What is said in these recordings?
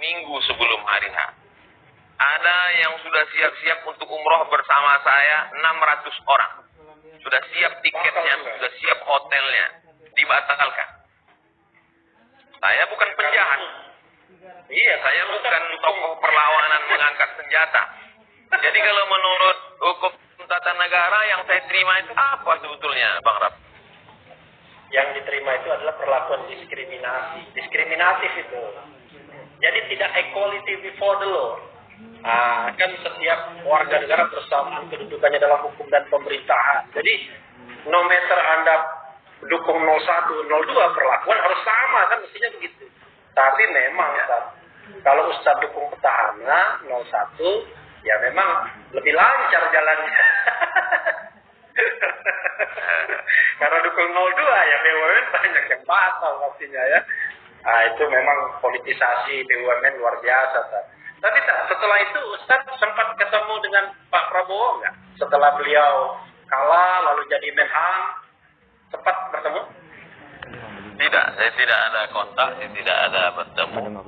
seminggu sebelum hari H. Ada yang sudah siap-siap untuk umroh bersama saya 600 orang. Sudah siap tiketnya, sudah siap hotelnya. Dibatalkan. Saya bukan penjahat. Iya, saya bukan tokoh perlawanan mengangkat senjata. Jadi kalau menurut hukum tata negara yang saya terima itu apa sebetulnya, Bang Rab? Yang diterima itu adalah perlakuan diskriminasi. Diskriminatif itu. Jadi tidak equality before the law. Kan setiap warga negara bersamaan kedudukannya dalam hukum dan pemerintahan. Jadi no matter Anda dukung 01, 02, perlakuan harus sama kan mestinya begitu. Tapi memang kalau Ustaz dukung petahana 01, ya memang lebih lancar jalannya. Karena dukung 02 ya BUMN banyak yang batal pastinya ya. Itu memang politisasi BUMN luar biasa. Tapi setelah itu Ustaz sempat ketemu dengan Pak Prabowo nggak? Setelah beliau kalah lalu jadi Menhan, sempat bertemu? Tidak, saya tidak ada kontak, saya tidak ada bertemu.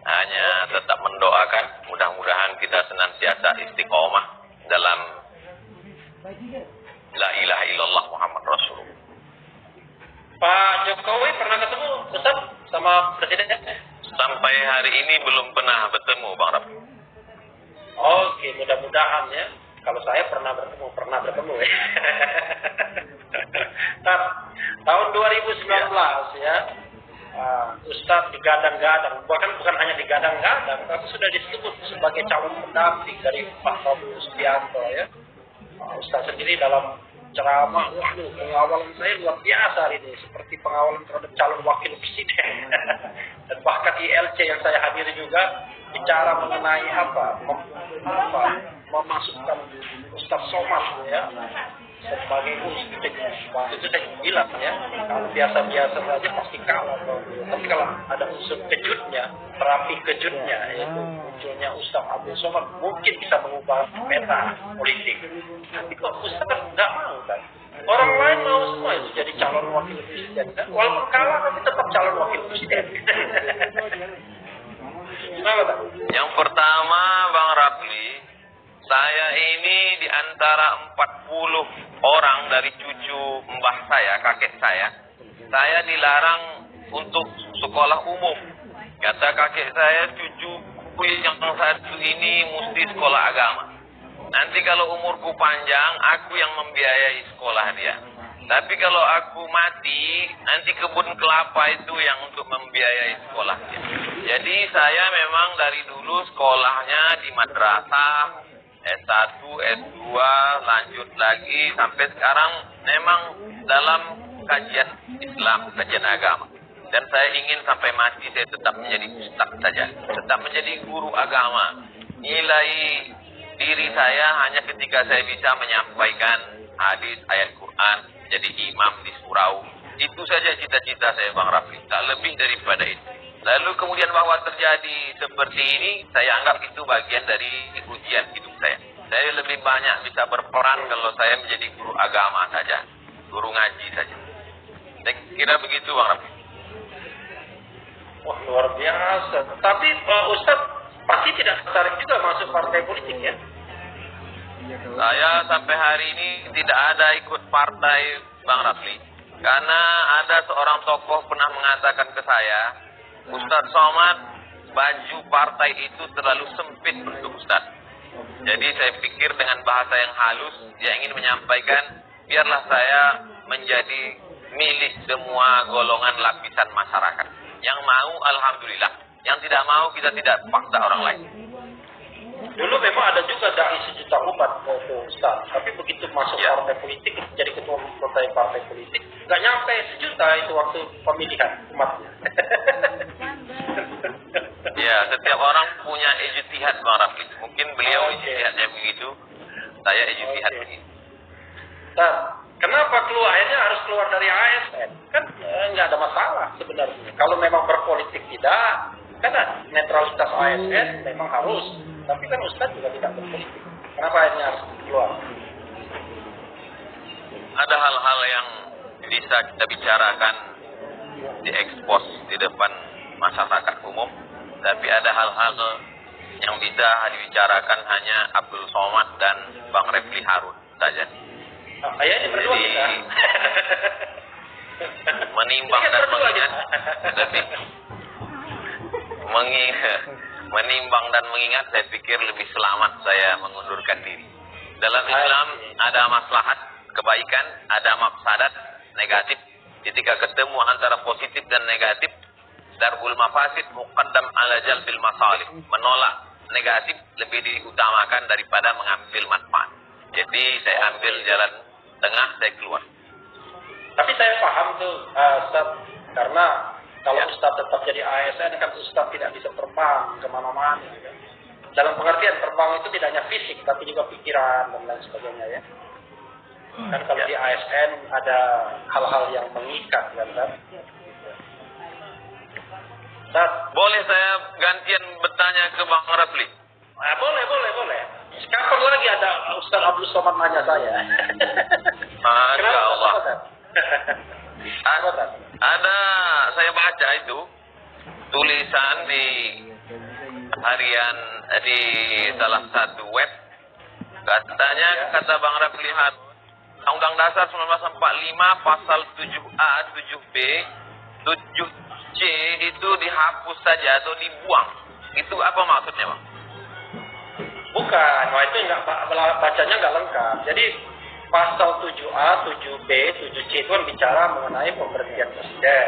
Hanya tetap mendoakan, mudah-mudahan kita senantiasa istiqomah dalam La ilaha illallah Muhammad Rasulullah. Pak Jokowi pernah ketemu Ustaz sama Presiden? Sampai hari ini belum pernah bertemu, Bang Rab. Oke, mudah-mudahan ya. Kalau saya pernah bertemu ya. Tahun 2019 ya, Ustaz digadang-gadang, bahkan bukan hanya digadang-gadang, tapi sudah disebut sebagai calon pendamping dari Pak Prabowo Subianto ya. Ustaz sendiri dalam ceramah, waduh, pengawalan saya luar biasa hari ini, seperti pengawalan terhadap calon wakil presiden. Dan bahkan ILC yang saya hadiri juga bicara mengenai memasukkan Ustaz Somad ya sebagai unsur. Waktu itu saya bilang ya, kalau biasa-biasa saja pasti kalah. Tapi kalau ada unsur kejutnya, terapi kejutnya, yaitu munculnya Ustaz Abdul Somad, mungkin bisa mengubah peta politik. Tapi kok Ustaz nggak mau kan? Orang lain mau semua itu jadi calon wakil presiden kan? Walaupun kalah tapi tetap calon wakil presiden. Gimana tak? Yang pertama, Bang Rafli, saya ini di antara 40 orang dari cucu mbah saya, kakek saya dilarang untuk sekolah umum. Kata kakek saya, cucuku yang satu ini mesti sekolah agama. Nanti kalau umurku panjang, aku yang membiayai sekolah dia. Tapi kalau aku mati, nanti kebun kelapa itu yang untuk membiayai sekolah dia. Jadi saya memang dari dulu sekolahnya di madrasah, S1, S2, lanjut lagi, sampai sekarang memang dalam kajian Islam, kajian agama. Dan saya ingin sampai mati saya tetap menjadi ustaz saja, tetap menjadi guru agama. Nilai diri saya hanya ketika saya bisa menyampaikan hadis, ayat Quran, jadi imam di surau. Itu saja cita-cita saya, Bang Rafli, tak lebih daripada itu. Lalu kemudian bahwa terjadi seperti ini, saya anggap itu bagian dari ujian hidup saya. Saya lebih banyak bisa berperan kalau saya menjadi guru agama saja, guru ngaji saja. Saya kira begitu, Bang Rafli. Wah, luar biasa. Tapi Ustaz pasti tidak tertarik juga masuk partai politik ya? Saya sampai hari ini tidak ada ikut partai, Bang Rafli. Karena ada seorang tokoh pernah mengatakan ke saya, Ustaz Somad, baju partai itu terlalu sempit untuk Ustaz. Jadi saya pikir dengan bahasa yang halus, dia ingin menyampaikan, biarlah saya menjadi milik semua golongan lapisan masyarakat. Yang mau, alhamdulillah. Yang tidak mau, kita tidak paksa orang lain. Dulu memang ada juga dai sejuta umat Ustaz, tapi begitu masuk partai politik, jadi ketua partai politik, nggak nyampe sejuta itu waktu pemilihan umatnya. Ya, setiap orang punya ijtihad, Bang Rafli. Mungkin beliau ijtihadnya begitu, saya ijtihad begitu. Nah, kenapa akhirnya harus keluar dari ASN? Kan nggak ada masalah sebenarnya. Kalau memang berpolitik tidak, karena netralitas ASN memang harus. Tapi kan Ustaz juga tidak berpolitik. Kenapa akhirnya harus keluar? Ada hal-hal yang bisa kita bicarakan, diekspos di depan masyarakat umum. Tapi ada hal-hal yang bisa dibicarakan hanya Abdul Somad dan Bang Refli Harun saja. Ya ini berdua kita. Menimbang dan mengingat, menimbang dan mengingat, saya pikir lebih selamat saya mengundurkan diri. Dalam Islam ada maslahat kebaikan, ada mafsadat negatif. Ketika ketemu antara positif dan negatif, darul mafasid muqaddam ala jalbil masalih. Menolak negatif lebih diutamakan daripada mengambil manfaat. Jadi saya ambil jalan tengah, saya keluar. Tapi saya paham tuh, Ustaz, karena kalau Ustaz tetap jadi ASN kan Ustaz tidak bisa terbang kemana-mana. Kan? Dalam pengertian terbang itu tidak hanya fisik, tapi juga pikiran dan lain sebagainya ya. Kan kalau di ASN ada hal-hal yang mengikat kan. Ustaz, boleh saya gantian bertanya ke Bang Refli? Boleh. Kapan lagi ada Ustaz Abdul Somad nanya saya? Masya Allah. Kenapa? Ada, saya baca itu tulisan di harian di salah satu web. Katanya, kata Bang Refli Harun, Undang Dasar 1945 pasal 7A, 7B, 7C itu dihapus saja atau dibuang. Itu apa maksudnya, Bang? Bukan, itu enggak, bacanya nggak lengkap. Jadi pasal 7A, 7B, 7C itu kan bicara mengenai pemberhentian presiden.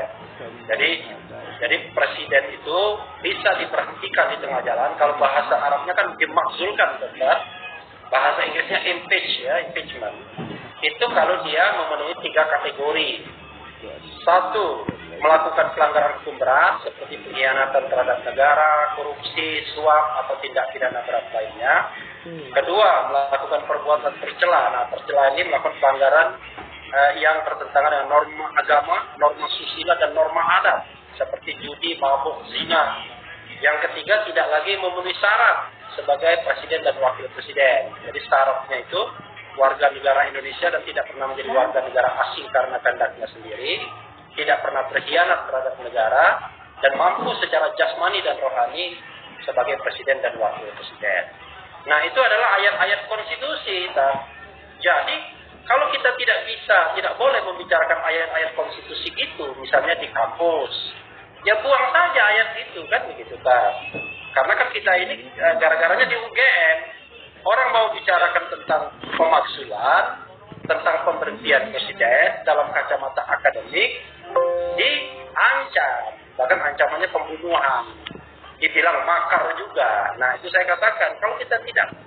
Jadi presiden itu bisa diberhentikan di tengah jalan. Kalau bahasa Arabnya kan dimakzulkan, betul. Bahasa Inggrisnya impeachment. Itu kalau dia memenuhi 3 kategori. 1, melakukan pelanggaran hukum berat seperti pengkhianatan terhadap negara, korupsi, suap atau tindak pidana berat lainnya. 2, melakukan perbuatan tercela. Nah, tercela ini melakukan pelanggaran yang bertentangan dengan norma agama, norma susila dan norma adat seperti judi, mabuk, zina. Yang 3, tidak lagi memenuhi syarat sebagai presiden dan wakil presiden. Jadi syaratnya itu warga negara Indonesia dan tidak pernah menjadi warga negara asing karena kehendaknya sendiri, tidak pernah berkhianat terhadap negara, dan mampu secara jasmani dan rohani sebagai presiden dan wakil presiden. Nah, itu adalah ayat-ayat konstitusi. Jadi, kalau kita tidak boleh membicarakan ayat-ayat konstitusi itu, misalnya di kampus, ya buang saja ayat itu, kan begitu, Karena kan kita ini gara-garanya di UGM, orang mau bicarakan tentang pemakzulan, tentang pemberhentian presiden dalam kacamata akademik, diancam, bahkan ancamannya pembunuhan, dibilang makar juga. Nah, itu saya katakan, kalau kita tidak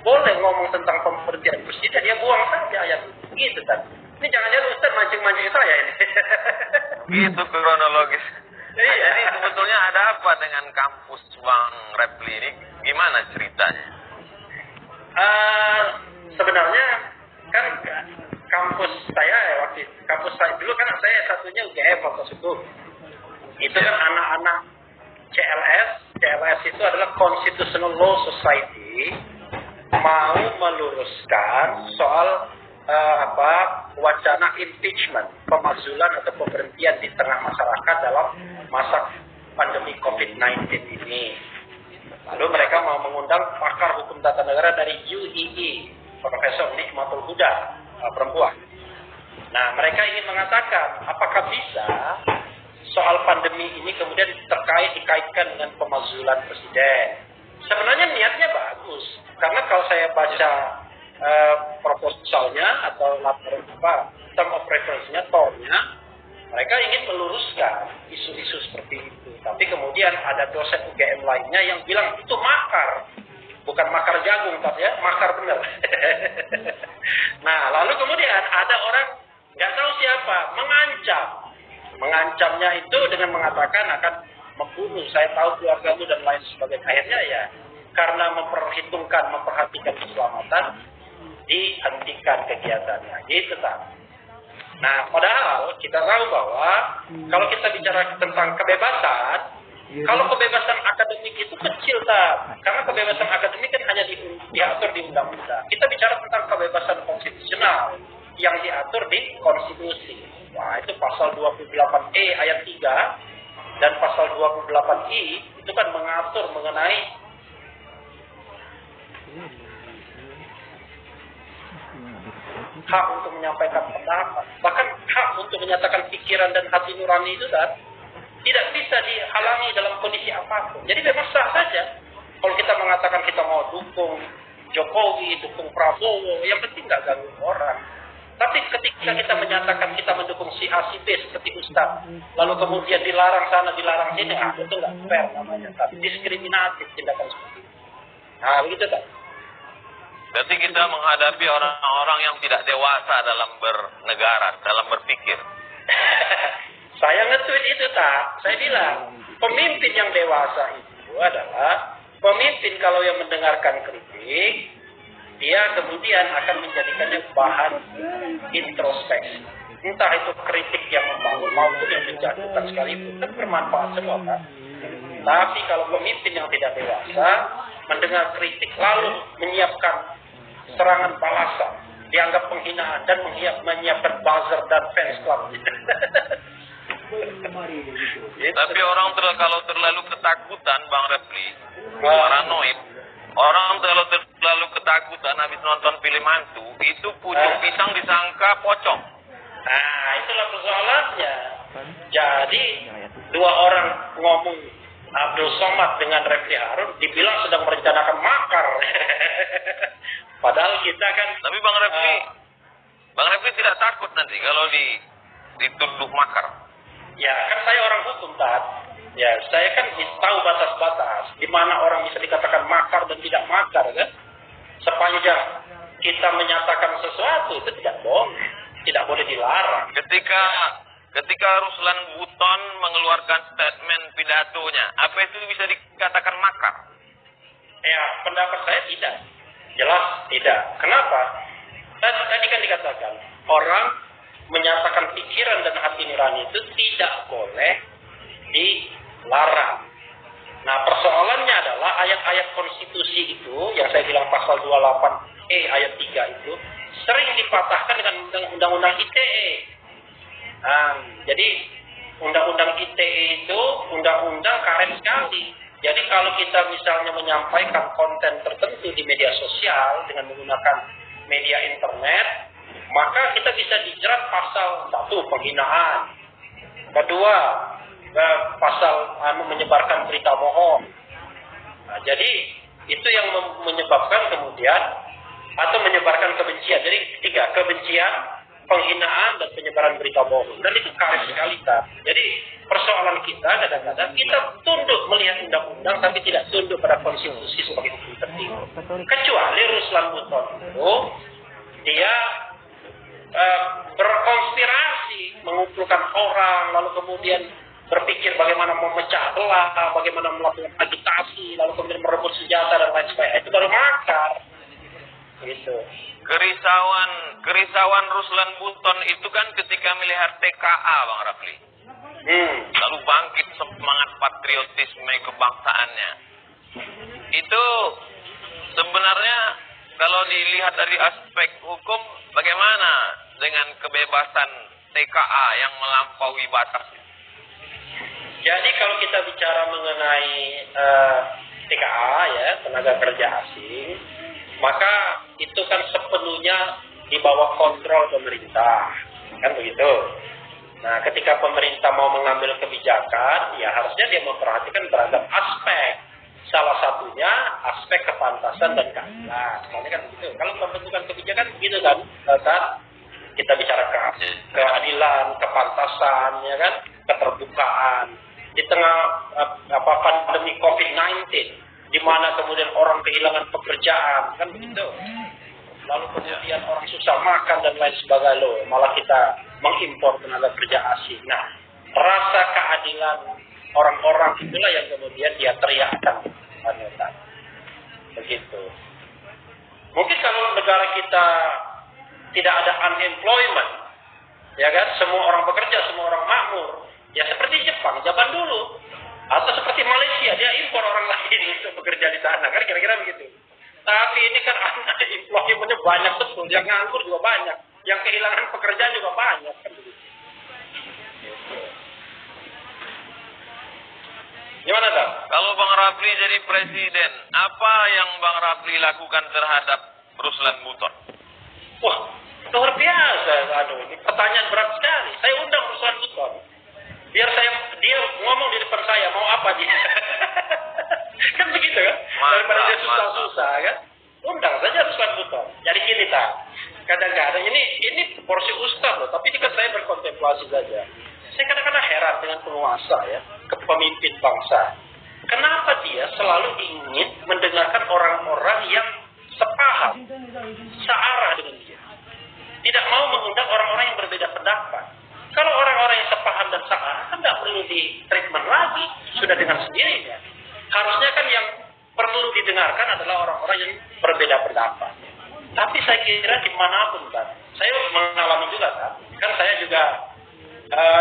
boleh ngomong tentang pemberhentian presiden, ya buang saja ayat itu. Gitu kan. Ini jangan-jangan Ustaz mancing-mancing saya ini. Gitu kronologis. Iya. Jadi sebetulnya ada apa dengan kampus Bang Refli ini? Gimana ceritanya? Sebenarnya kan kampus saya dulu kan saya satunya UGM Fakultas Hukum. Itu kan anak-anak CLS itu adalah Constitutional Law Society, mau meluruskan soal wacana impeachment, pemakzulan atau pemberhentian di tengah masyarakat dalam masa pandemi COVID-19 ini. Lalu mereka mau mengundang pakar hukum tata negara dari UII, Profesor Nikmatul Huda, perempuan. Nah, mereka ingin mengatakan apakah bisa soal pandemi ini kemudian dikaitkan dengan pemakzulan presiden. Sebenarnya niatnya bagus, karena kalau saya baca proposalnya atau laporan term of reference-nya, TOR-nya, mereka ingin meluruskan isu-isu seperti itu. Tapi kemudian ada dosen UGM lainnya yang bilang itu makar. Bukan makar jagung, tapi ya makar benar. Nah, lalu kemudian ada orang, nggak tahu siapa, mengancam. Mengancamnya itu dengan mengatakan akan membunuh, saya tahu keluargamu dan lain sebagainya. Akhirnya ya, karena memperhatikan keselamatan, dihentikan kegiatannya. Gitu kan. Nah, padahal kita tahu bahwa kalau kita bicara tentang kebebasan, kalau kebebasan akademik itu kecil, karena kebebasan akademik kan hanya diatur di undang-undang. Kita bicara tentang kebebasan konstitusional yang diatur di konstitusi. Wah, itu pasal 28E ayat 3 dan pasal 28I itu kan mengatur mengenai hak untuk menyampaikan pendapat, bahkan hak untuk menyatakan pikiran dan hati nurani itu kan tidak bisa dihalangi dalam kondisi apapun. Jadi memang sah saja kalau kita mengatakan kita mau dukung Jokowi, dukung Prabowo, yang penting nggak ganggu orang. Tapi ketika kita menyatakan kita mendukung si A, si B seperti Ustaz, lalu kemudian dilarang sana, dilarang sini, itu nggak fair namanya. Tapi diskriminatif tindakan seperti itu. Nah, begitu kan? Berarti kita menghadapi orang-orang yang tidak dewasa dalam bernegara, dalam berpikir. Saya nge-tweet itu, tak? Saya bilang, pemimpin yang dewasa itu adalah pemimpin kalau yang mendengarkan kritik, dia kemudian akan menjadikannya bahan introspeksi. Entah itu kritik yang membangun maupun yang menjatuhkan sekalipun, kan bermanfaat semua kan. Tapi kalau pemimpin yang tidak dewasa, mendengar kritik lalu menyiapkan serangan balasan, dianggap penghinaan dan menyiapkan buzzer dan fans club. Tapi orang kalau terlalu ketakutan, Bang Refli, paranoid, orang terlalu ketakutan habis nonton film hantu, itu pucuk pisang disangka pocong. Nah, itulah persoalannya. Jadi, dua orang ngomong Abdul Somad dengan Refli Harun dibilang sedang merencanakan makar. Padahal kita kan... Tapi Bang Refli tidak takut nanti kalau dituduh makar. Ya, kan saya orang hukum, Tat. Ya, saya kan tahu batas-batas di mana orang bisa dikatakan makar dan tidak makar, kan? Sepanjang kita menyatakan sesuatu itu tidak boleh, tidak boleh dilarang. Ketika Ruslan Buton mengeluarkan statement pidatonya, apa itu bisa dikatakan makar? Ya, pendapat saya tidak. Jelas tidak. Kenapa? Tadi kan dikatakan orang menyatakan pikiran dan hati nurani itu tidak boleh dilarang. Nah, persoalannya adalah ayat-ayat konstitusi itu, yang saya bilang pasal 28E ayat 3 itu, sering dipatahkan dengan undang-undang ITE. Nah, jadi undang-undang ITE itu undang-undang karet sekali. Jadi kalau kita misalnya menyampaikan konten tertentu di media sosial dengan menggunakan media internet, maka kita bisa dijerat pasal 1 penghinaan, kedua pasal menyebarkan berita bohong. Nah, jadi itu yang menyebabkan kemudian atau menyebarkan kebencian. Jadi 3, kebencian, penghinaan dan penyebaran berita bohong. Dan itu karet sekali, Kak. Jadi persoalan kita kadang-kadang kita tunduk melihat undang-undang tapi tidak tunduk pada konstitusi sebagai hukum tertinggi. Kecuali Ruslan Buton itu dia berkonspirasi, mengumpulkan orang, lalu kemudian berpikir bagaimana memecah belah, bagaimana melakukan agitasi, lalu kemudian merebut senjata dan lain sebagainya. Itu baru makar. Gitu. Kerisauan Ruslan Buton itu kan ketika melihat TKA, Bang Rafli. Lalu bangkit semangat patriotisme kebangsaannya. Itu sebenarnya kalau dilihat dari aspek hukum, bagaimana dengan kebebasan TKA yang melampaui batas? Jadi kalau kita bicara mengenai TKA, ya, tenaga kerja asing, maka itu kan sepenuhnya di bawah kontrol pemerintah, kan begitu. Nah, ketika pemerintah mau mengambil kebijakan, ya harusnya dia memperhatikan beragam aspek. Salah satunya aspek kepantasan dan keadilan. Soalnya kan begitu. Kalau pembentukan kebijakan begitu kan, saat kita bicara keadilan, kepantasan, ya kan, keterbukaan. Di tengah pandemi COVID-19, di mana kemudian orang kehilangan pekerjaan, kan begitu. Lalu kemudian orang susah makan dan lain sebagainya, loh, malah kita mengimpor tenaga kerja asing. Nah, rasa keadilan orang-orang itulah yang kemudian dia teriakkan. Begitu. Mungkin kalau negara kita tidak ada unemployment, ya kan, semua orang bekerja, semua orang makmur, ya seperti Jepang zaman dulu, atau seperti Malaysia, dia impor orang lain untuk bekerja di sana, kan kira-kira begitu. Tapi ini kan unemployment-nya banyak betul, yang nganggur juga banyak, yang kehilangan pekerjaan juga banyak, kan begitu. Gimana, Tam? Kalau Rapli jadi presiden, apa yang Bang Rapli lakukan terhadap Ruslan Buton? Wah, luar biasa. Ini pertanyaan berat sekali. Saya undang Ruslan Buton. Biar dia ngomong di depan saya, mau apa dia? Kan begitu kan? Daripada dia susah-susah kan? Undang saja Ruslan Buton. Jadi gini tak. Kadang-kadang ini porsi ustaz loh, tapi ini kan saya berkontemplasi saja. Saya kadang-kadang heran dengan penguasa ya, kepemimpin bangsa. Kenapa dia selalu ingin mendengarkan orang-orang yang sepaham, searah dengan dia. Tidak mau mengundang orang-orang yang berbeda pendapat. Kalau orang-orang yang sepaham dan searah, kan tidak perlu di treatment lagi, sudah dengan sendirinya. Harusnya kan yang perlu didengarkan adalah orang-orang yang berbeda pendapat. Tapi saya kira dimanapun kan, saya mengalami juga kan saya juga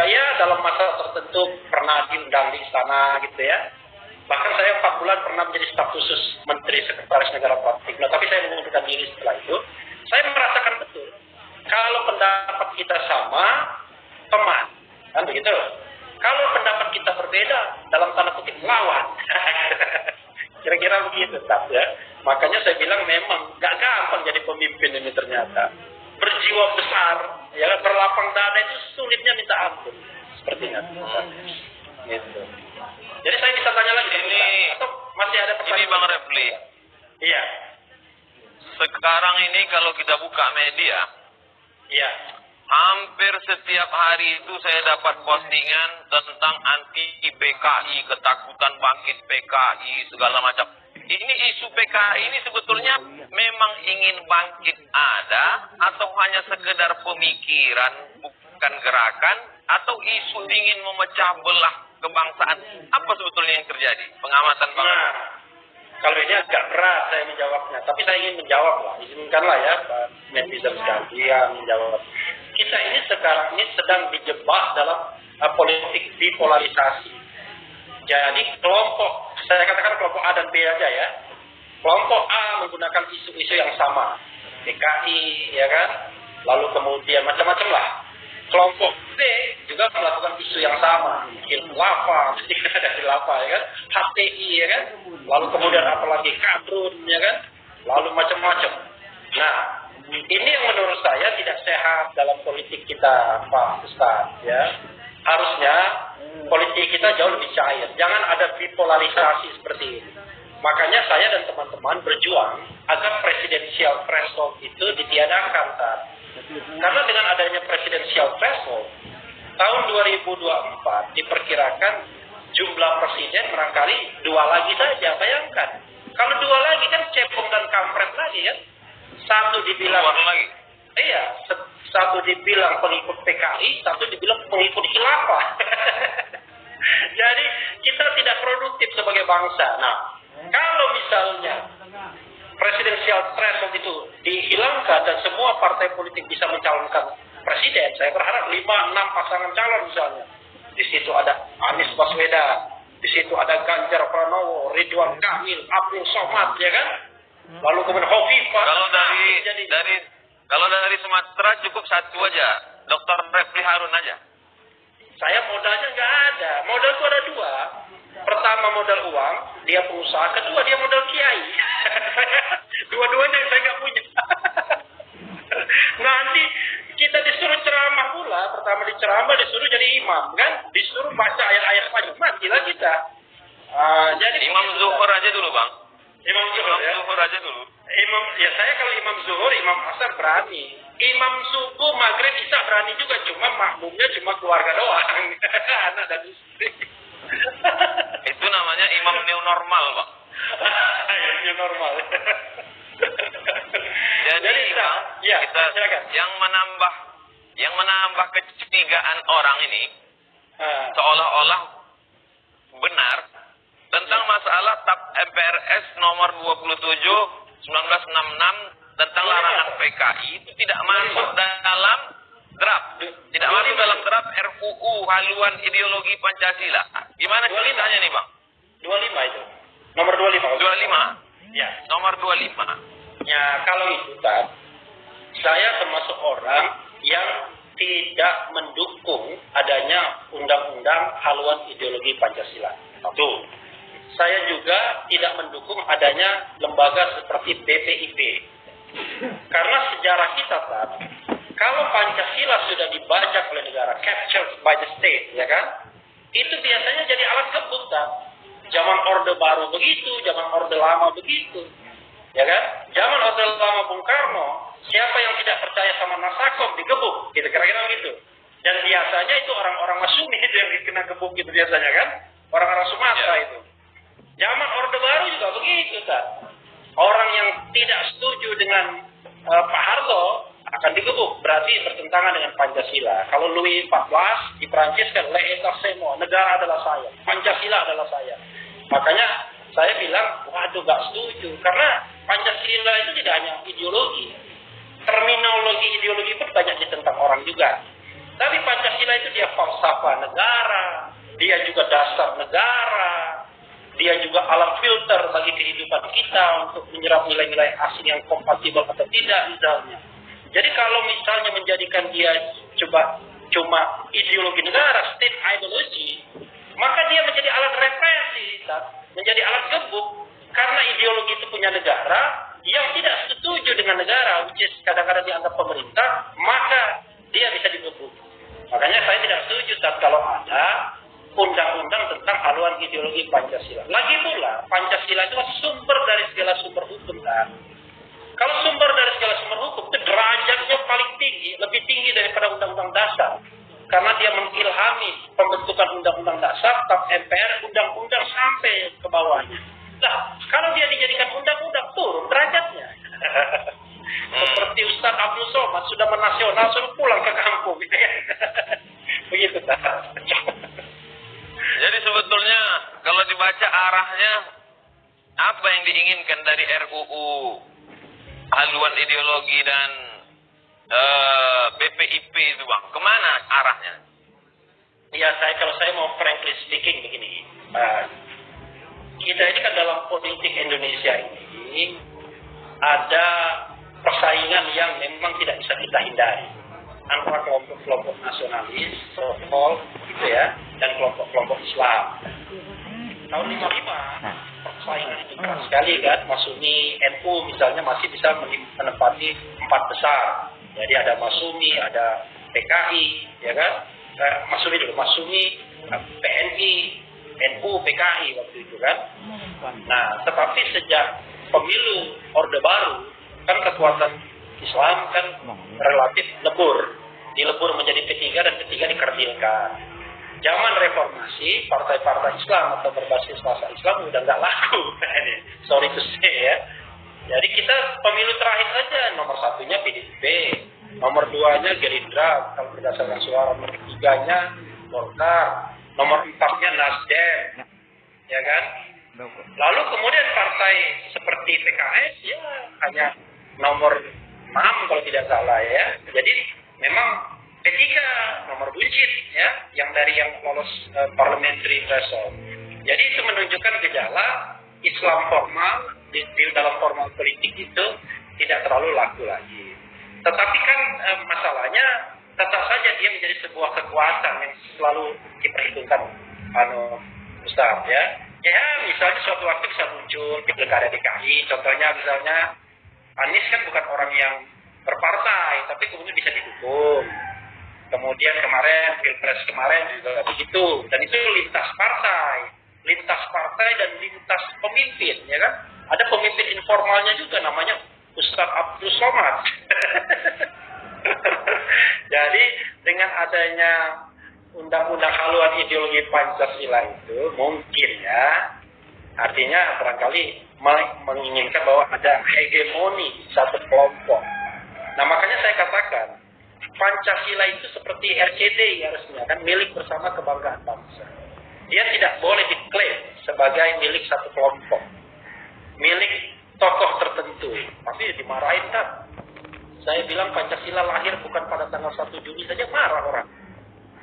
ya dalam masa tertentu pernah diundang di istana gitu ya. Bahkan saya 4 bulan pernah menjadi staf khusus Menteri Sekretaris Negara Pratikno, tapi saya mengundurkan diri setelah itu. Saya merasakan betul, kalau pendapat kita sama, teman, kan begitu. Kalau pendapat kita berbeda, dalam tanda kutip lawan. Kira-kira begitu, ya. Makanya saya bilang memang gak gampang jadi pemimpin ini ternyata. Berjiwa besar, ya berlapang dada itu sulitnya minta ampun. Sepertinya. Gitu. Jadi saya bisa tanya lagi ini, atau masih ada pertanyaan? Ini Bang Rapli. Iya. Sekarang ini kalau kita buka media, iya. Hampir setiap hari itu saya dapat postingan tentang anti PKI, ketakutan bangkit PKI, segala macam. Ini isu PKI ini sebetulnya memang ingin bangkit ada, atau hanya sekedar pemikiran, bukan gerakan, atau isu ingin memecah belah kebangsaan. Apa sebetulnya yang terjadi? Pengamatan Bang. Nah, kalau ini agak berat saya menjawabnya, tapi saya ingin menjawab lah. Izinkanlah ya, Pak netizen sekalian menjawab. Kita ini sekarang ini sedang dijebak dalam politik bipolarisasi. Jadi kelompok, saya katakan kelompok A dan B aja ya. Kelompok A menggunakan isu-isu yang sama, PKI, ya kan. Lalu kemudian macam-macam lah. Kelompok B juga melakukan isu yang sama, khilafah, mesti ada khilafah, ya kan. HTI, ya kan. Lalu kemudian apalagi kadrun, ya kan. Lalu macam-macam. Nah, ini yang menurut saya tidak sehat dalam politik kita, Pak Ustaz, ya. Harusnya politik kita jauh lebih cair. Jangan ada bipolarisasi seperti ini. Makanya saya dan teman-teman berjuang agar presidensial threshold itu ditiadakan, Pak. Karena dengan adanya presidensial threshold, tahun 2024 diperkirakan jumlah presiden barangkali 2 lagi saja. Bayangkan, kalau 2 lagi kan cepung dan kampret lagi kan. Satu dibilang lagi. Iya, satu dibilang pengikut PKI, satu dibilang pengikut khilafah. Jadi kita tidak produktif sebagai bangsa. Nah, kalau misalnya presidensial threshold itu dihilangkan dan semua partai politik bisa mencalonkan presiden, saya berharap 5-6 pasangan calon misalnya. Di situ ada Anies Baswedan, di situ ada Ganjar Pranowo, Ridwan Kamil, Abdul Somad, ya kan? Lalu kemudian Hovifah. Kalau dari Sumatera cukup satu aja, Dr. Refli Harun aja. Saya modalnya nggak ada. Modalku ada 2. Pertama modal uang, dia pengusaha. Kedua dia modal kiai. Dua-duanya saya nggak punya. Nanti kita disuruh ceramah pula. Pertama diceramah disuruh jadi imam, kan? Disuruh baca ayat-ayat panjang. Matilah kita. Jadi Imam Zuhur aja dulu, Bang. Imam Zuhur aja dulu. Ya saya kalau Imam Zuhur, Imam Asar berani. Imam subuh, maghrib, isya berani juga. Cuma makmumnya cuma keluarga doang. Anak dan istri. Itu namanya imam new normal, Bang. New normal. Jadi Bang, ya, kita silakan. Yang menambah kecurigaan orang ini seolah-olah benar tentang masalah TAP MPRS nomor 27 1966 tentang larangan PKI itu tidak masuk dalam draft. Tidak masuk dalam draft RUU haluan ideologi Pancasila. Gimana ceritanya nih, Bang? 25 itu. Nomor 25. 25? Ya. Nomor 25. Ya, kalau itu kan saya termasuk orang yang tidak mendukung adanya undang-undang haluan ideologi Pancasila. Satu. saya juga tidak mendukung adanya lembaga seperti BPIP. Karena sejarah kita, Pak, kalau Pancasila sudah dibajak oleh negara, captured by the state, ya kan? Itu biasanya jadi alat gebuk, Pak. Zaman Orde Baru begitu, zaman Orde Lama begitu. Ya kan? Zaman Orde Lama Bung Karno, siapa yang tidak percaya sama Nasakom digebuk, gitu, kira-kira gitu. Dan biasanya itu orang-orang Masumi itu yang dikena gebuk gitu biasanya kan? Orang-orang Sumatera itu. Zaman Orde Baru juga begitu, Pak. Orang yang tidak setuju dengan Pak Harto akan digebuk, berarti bertentangan dengan Pancasila. Kalau Louis XIV di Prancis kan, le état c'est moi, negara adalah saya, Pancasila adalah saya. Makanya saya bilang, waduh gak setuju, karena Pancasila itu tidak hanya ideologi, terminologi ideologi pun banyak ditentang orang juga. Tapi Pancasila itu dia falsafah negara, dia juga dasar negara, dia juga alat filter bagi kehidupan kita untuk menyerap nilai-nilai asing yang kompatibel atau tidak misalnya. Jadi kalau misalnya menjadikan dia cuma ideologi negara, state ideology, maka dia menjadi alat represi, menjadi alat gebuk. Karena ideologi itu punya negara yang tidak setuju dengan negara, which is kadang-kadang dianggap pemerintah, maka dia bisa digebuk. Makanya saya tidak setuju kalau ada undang-undang tentang haluan ideologi Pancasila. Lagi pula, Pancasila itu sumber dari segala sumber hukum, kan? Kalau sumber dari segala sumber hukum itu derajatnya paling tinggi, lebih tinggi daripada undang-undang dasar. Karena dia mengilhami pembentukan undang-undang dasar, TAP MPR, undang-undang sampai ke bawahnya. Nah, kalau dia dijadikan undang-undang, turun derajatnya. Seperti Ustaz Abdul Somad sudah menasional, suruh pulang ke kampung. Begitu, tak? Jadi sebetulnya kalau dibaca arahnya, apa yang diinginkan dari RUU haluan ideologi dan BPIP itu, Bang? Kemana arahnya? Ya, kalau saya mau frankly speaking begini, kita ini kan dalam politik Indonesia ini ada persaingan yang memang tidak bisa kita hindari antara kelompok-kelompok nasionalis, so-called, gitu ya, dan kelompok-kelompok Islam. Tahun 55, persaingan itu keras sekali kan, Masumi, NU misalnya masih bisa menempati 4 besar. Jadi ada Masumi, ada PKI, ya kan? Masumi, PNI, NU, PKI waktu itu kan. Nah, tetapi sejak pemilu Orde Baru, kan kekuatan Islam kan relatif lebur. Dilebur menjadi P3 dan P3 dikerdilkan. Zaman reformasi, partai-partai Islam atau berbasis bahasa Islam udah nggak laku. Sorry to say ya. Jadi kita pemilu terakhir saja, nomor 1-nya PDIP, nomor 2-nya Gerindra, kalau berdasarkan suara, nomor 3-nya Golkar, nomor 4-nya Nasdem, ya kan? Lalu kemudian partai seperti PKS ya hanya nomor 6 kalau tidak salah ya. Jadi memang P3 nomor buncit ya, yang dari yang lolos parliamentary threshold. Jadi itu menunjukkan gejala Islam formal di dalam formal politik itu tidak terlalu laku lagi. Tetapi kan masalahnya tetap saja dia menjadi sebuah kekuatan yang selalu diperhitungkan Ustaz ya. Ya misalnya suatu waktu bisa muncul di pilkada DKI, contohnya misalnya Anies kan bukan orang yang berpartai, tapi kemudian bisa didukung. Kemudian kemarin, Pilpres kemarin juga begitu. Dan itu lintas partai dan lintas pemimpin, ya kan? Ada pemimpin informalnya juga, namanya Ustaz Abdul Somad. Jadi dengan adanya undang-undang haluan ideologi Pancasila itu mungkin ya, artinya barangkali menginginkan bahwa ada hegemoni satu kelompok. Nah makanya saya katakan Pancasila itu seperti RCT harusnya kan, milik bersama kebanggaan bangsa. Dia tidak boleh diklaim sebagai milik satu kelompok, milik tokoh tertentu. Tapi dimarahin kan. Saya bilang Pancasila lahir bukan pada tanggal 1 Juni saja marah orang.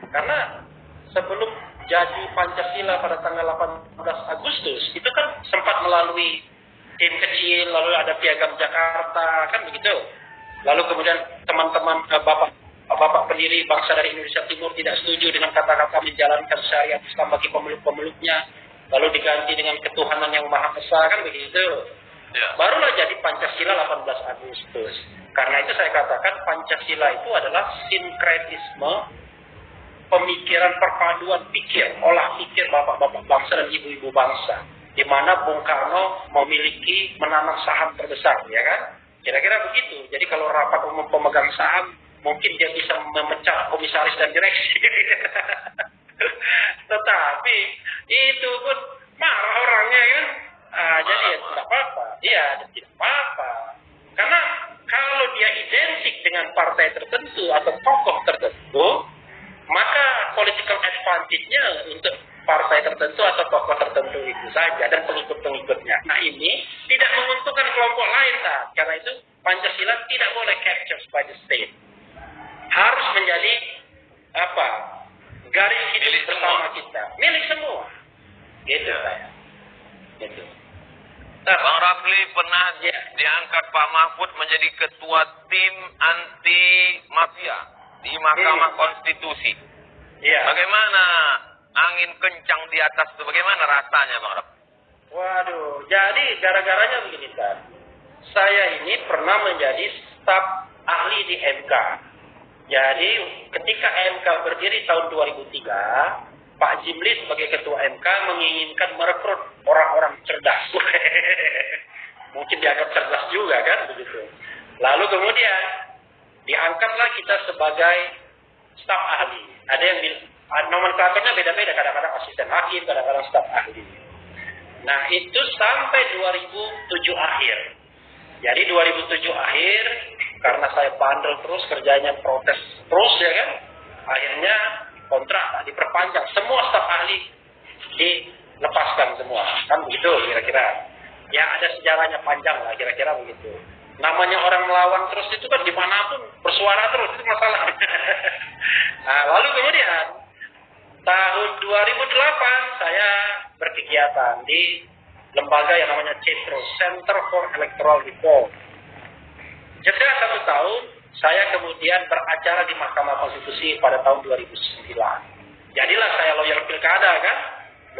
Karena sebelum jadi Pancasila pada tanggal 18 Agustus, itu kan sempat melalui tim kecil, lalu ada Piagam Jakarta, kan begitu. Lalu kemudian teman-teman Bapak pendiri bangsa dari Indonesia Timur tidak setuju dengan kata-kata menjalankan syariat Islam bagi pemeluk-pemeluknya. lalu diganti dengan ketuhanan yang Maha Esa, kan begitu. Ya. Barulah jadi Pancasila 18 Agustus. Karena itu saya katakan Pancasila itu adalah sinkretisme pemikiran, perpaduan pikir, olah pikir bapak-bapak bangsa dan ibu-ibu bangsa, di mana Bung Karno memiliki menanam saham terbesar, ya kan? Kira-kira begitu. Jadi kalau rapat umum pemegang saham, mungkin dia bisa memecat komisaris dan direksi. Tetapi itu pun marah orangnya, kan? Jadi ya tidak apa-apa. Iya, tidak apa-apa. Karena kalau dia identik dengan partai tertentu atau tokoh tertentu, maka political advantage-nya untuk partai tertentu atau tokoh tertentu itu saja dan pengikut-pengikutnya. Nah, ini tidak menguntungkan kelompok lain, karena itu Pancasila tidak boleh captured by the state. Harus menjadi garis hidup milik bersama semua. kita, milik semua. Gitu saya. Gitu. Bang Rafli pernah diangkat Pak Mahfud menjadi ketua tim anti mafia di Mahkamah Konstitusi. Iya. Bagaimana angin kencang di atas itu? Bagaimana rasanya, Bang Rafli? Waduh, jadi gara-garanya begini, Tan. Saya ini pernah menjadi staf ahli di MK. Jadi ketika MK berdiri tahun 2003, Pak Jimli sebagai ketua MK menginginkan merekrut orang-orang cerdas. Mungkin dianggap cerdas juga, kan, begitu. Lalu kemudian diangkatlah kita sebagai staf ahli. Ada yang nomenklaturnya beda-beda, kadang-kadang asisten hakim, kadang-kadang staf ahli. Nah, itu sampai 2007 akhir. Jadi 2007 akhir, karena saya bandel terus, kerjanya protes terus, ya kan, akhirnya kontrak diperpanjang, semua staf ahli dilepaskan semua, kan begitu kira-kira. Ya ada sejarahnya panjang lah, kira-kira begitu. Namanya orang melawan terus itu kan dimanapun bersuara terus, itu masalah. Nah, lalu kemudian tahun 2008 saya berkegiatan di lembaga yang namanya CETRO, Center for Electoral Reform. Jeda 1 tahun, saya kemudian beracara di Mahkamah Konstitusi pada tahun 2009. Jadilah saya lawyer pilkada, kan?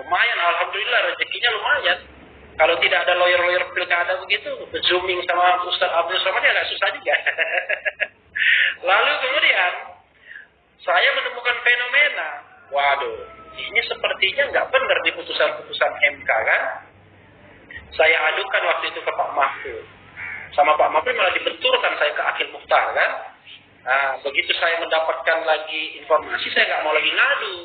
Lumayan, alhamdulillah rezekinya lumayan. Kalau tidak ada lawyer-lawyer pilkada begitu, zooming sama Ustaz Abdul Somad ya agak susah juga. Lalu kemudian saya menemukan fenomena, waduh, ini sepertinya nggak benar di putusan-putusan MK, kan? Saya adukan waktu itu ke Pak Mahfud. Sama Pak Mahfud malah dibenturkan saya ke Akhil Mukhtar, kan? Nah, begitu saya mendapatkan lagi informasi, saya nggak mau lagi ngadu.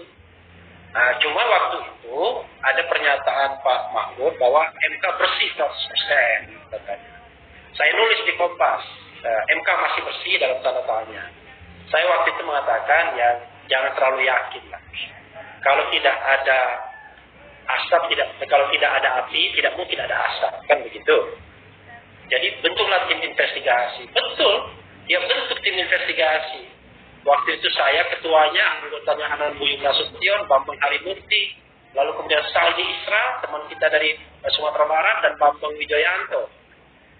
Nah, cuma waktu itu ada pernyataan Pak Mahfud bahwa MK bersih 100%, katanya. Saya nulis di Kompas, MK masih bersih dalam tanda tanya. Saya waktu itu mengatakan, ya jangan terlalu yakin lah. Kalau tidak ada asap, kalau tidak ada api, tidak mungkin ada asap, kan begitu. Jadi bentuklah tim investigasi. Betul, dia bentuk tim investigasi. Waktu itu saya ketuanya, anggotanya Hanan Buyung Nasution, Bambang Harimurti, lalu kemudian Saldi Isra, teman kita dari Sumatera Barat, dan Bambang Wijoyanto.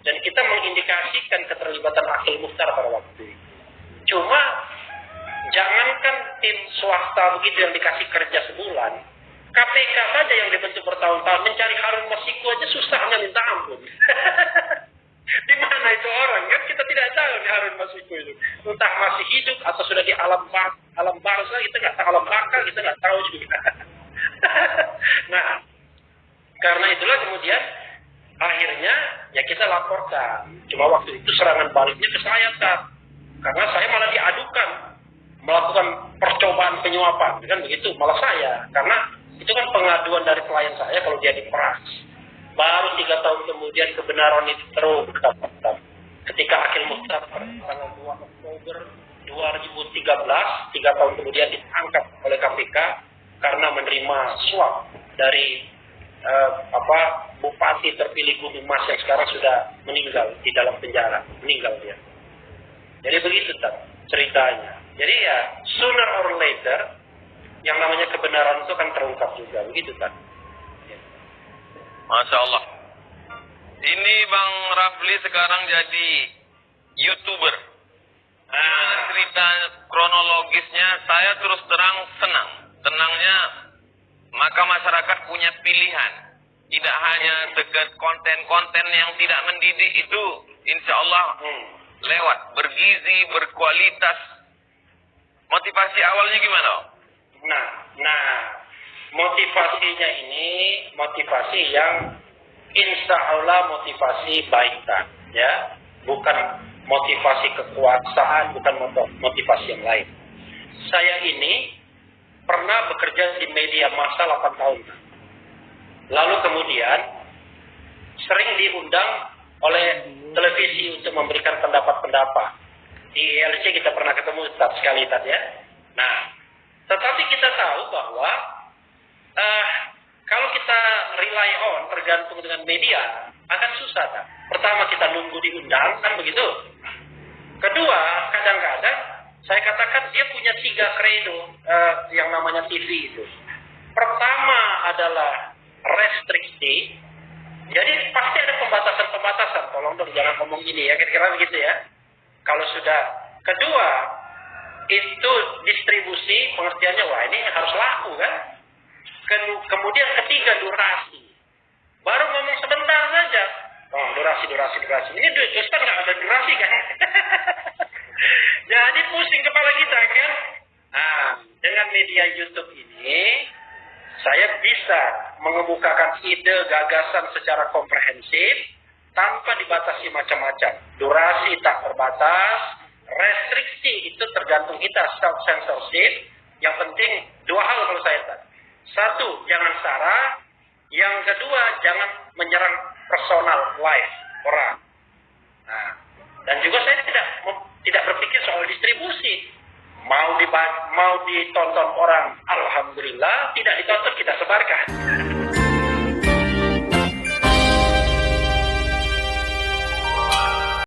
Dan kita mengindikasikan keterlibatan Akhil Mukhtar pada waktu itu. Cuma, jangankan tim swasta begitu yang dikasih kerja sebulan, KPK saja yang dibentuk bertahun-tahun, mencari Harun Masiku aja susahnya minta ampun. Di mana itu orang? Kan kita tidak tahu nih Harun Masiku itu. Entah masih hidup atau sudah di alam bangsa, kita nggak tahu, alam baka kita nggak tahu juga. Nah, karena itulah kemudian akhirnya ya kita laporkan. Cuma waktu itu serangan baliknya ke saya, Kak. Karena saya malah diadukan melakukan percobaan penyuapan, kan begitu, malah saya. Karena itu kan pengaduan dari klien saya kalau dia diperas. Baru 3 tahun kemudian kebenaran itu terungkap. Ketika Akhil Mukhtar tanggal 2 Oktober 2013, 3 tahun kemudian ditangkap oleh KPK karena menerima suap dari bupati terpilih Gunung Mas yang sekarang sudah meninggal di dalam penjara, meninggal dia. Jadi begitu ceritanya. Jadi ya sooner or later yang namanya kebenaran itu kan terungkap juga, begitu kan? Masya Allah. Ini Bang Rafli sekarang jadi YouTuber. Cerita kronologisnya saya terus terang senang. Senangnya maka masyarakat punya pilihan. Tidak hanya sekedar konten-konten yang tidak mendidik itu, insya Allah lewat, bergizi, berkualitas. Motivasi awalnya gimana? Nah, motivasinya ini motivasi yang insya Allah motivasi baikan, ya, bukan motivasi kekuasaan, bukan motivasi yang lain. Saya ini pernah bekerja di media massa 8 tahun. Lalu kemudian sering diundang oleh televisi untuk memberikan pendapat-pendapat. Di ILC kita pernah ketemu sekali tadi ya. Nah, tetapi kita tahu bahwa kalau kita rely on, tergantung dengan media, akan susah kan? Pertama kita nunggu diundang, kan begitu. Kedua, kadang-kadang saya katakan dia punya 3 kredo yang namanya TV itu. Pertama adalah restriksi. Jadi pasti ada pembatasan-pembatasan. Tolong dong jangan ngomong gini ya, kira-kira begitu ya. Kalau sudah. Kedua, itu distribusi, pengertiannya wah ini harus laku kan. Kemudian ketiga, durasi. Baru ngomong sebentar saja. Oh, durasi. Ini Ustaz nggak ada durasi kan? Jadi pusing kepala kita kan. Nah, dengan media YouTube ini, saya bisa mengemukakan ide, gagasan secara komprehensif, tanpa dibatasi macam-macam. Durasi tak terbatas, restriksi itu tergantung kita, self-censorship. Yang penting, 2 hal kalau saya tadi. 1, jangan sara. Yang kedua, jangan menyerang personal life orang. Nah, dan juga saya tidak berpikir soal distribusi. Mau ditonton orang, alhamdulillah. Tidak ditonton, kita sebarkan.